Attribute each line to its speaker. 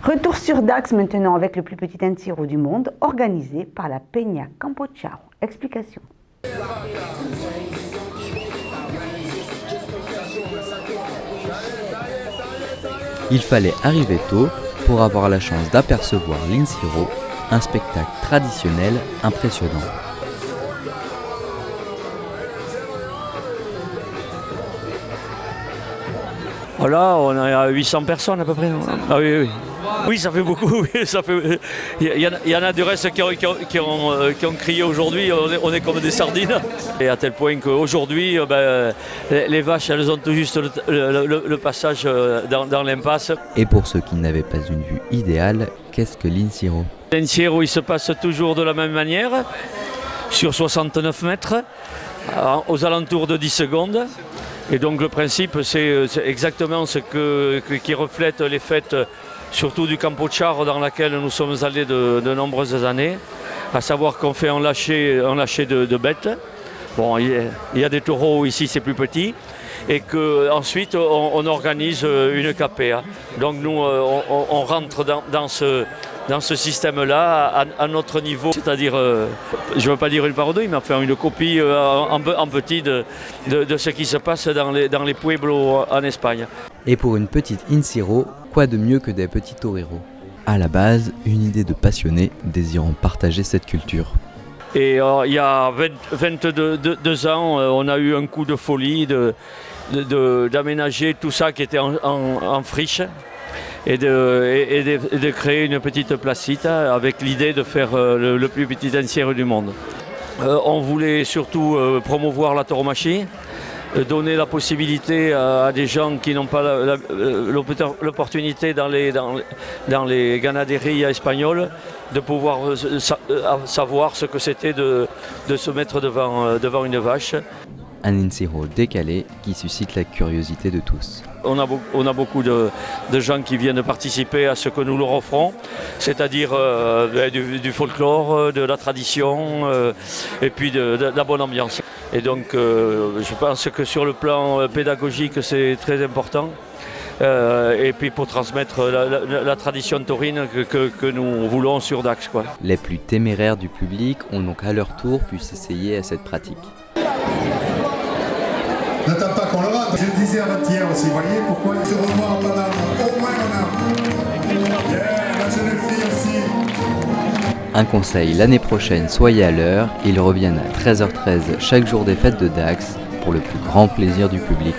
Speaker 1: Retour sur Dax maintenant avec le plus petit Encierro du monde, organisé par la Peña Campo Charro. Explication.
Speaker 2: Il fallait arriver tôt pour avoir la chance d'apercevoir l'Encierro, un spectacle traditionnel impressionnant.
Speaker 3: Là, on a 800 personnes à peu près. Ah oui, oui. Oui, ça fait beaucoup. Oui, ça fait... Il y en a du reste qui ont crié aujourd'hui, on est comme des sardines. Et à tel point qu'aujourd'hui, les vaches, elles ont tout juste le passage dans l'impasse.
Speaker 2: Et pour ceux qui n'avaient pas une vue idéale, qu'est-ce que l'Encierro ?
Speaker 3: L'Encierro, il se passe toujours de la même manière, sur 69 mètres, aux alentours de 10 secondes. Et donc le principe, c'est exactement ce qui reflète les fêtes, surtout du Campo Charro dans laquelle nous sommes allés de nombreuses années, à savoir qu'on fait un lâcher de bêtes. Bon, il y a des taureaux ici, c'est plus petit, et qu'ensuite on organise une capea. Donc nous, on rentre dans ce système-là à notre niveau, c'est-à-dire, je ne veux pas dire une parodie, mais enfin une copie en petit de ce qui se passe dans les pueblos en Espagne.
Speaker 2: Et pour une petite Encierro, quoi de mieux que des petits toreros ? À la base, une idée de passionnés désirant partager cette culture.
Speaker 3: Et il y a 22 ans, on a eu un coup de folie d'aménager tout ça qui était en friche. Et de créer une petite placita avec l'idée de faire le plus petit Encierro du monde. On voulait surtout promouvoir la tauromachie, donner la possibilité à des gens qui n'ont pas l'opportunité dans les ganaderies espagnoles de pouvoir savoir ce que c'était de se mettre devant une vache.
Speaker 2: Un Encierro décalé qui suscite la curiosité de tous.
Speaker 3: On a beaucoup de gens qui viennent participer à ce que nous leur offrons, c'est-à-dire du folklore, de la tradition et puis de la bonne ambiance. Et donc je pense que sur le plan pédagogique c'est très important. Et puis pour transmettre la tradition taurine que nous voulons sur Dax, quoi.
Speaker 2: Les plus téméraires du public ont donc à leur tour pu s'essayer à cette pratique.
Speaker 4: N'attends pas qu'on le rate. Je le disais avant-hier aussi, vous voyez pourquoi il se revoit en Paname, au moins en Paname. La jeune fille aussi.
Speaker 2: Un conseil, l'année prochaine, soyez à l'heure, ils reviennent à 13h13 chaque jour des fêtes de Dax pour le plus grand plaisir du public.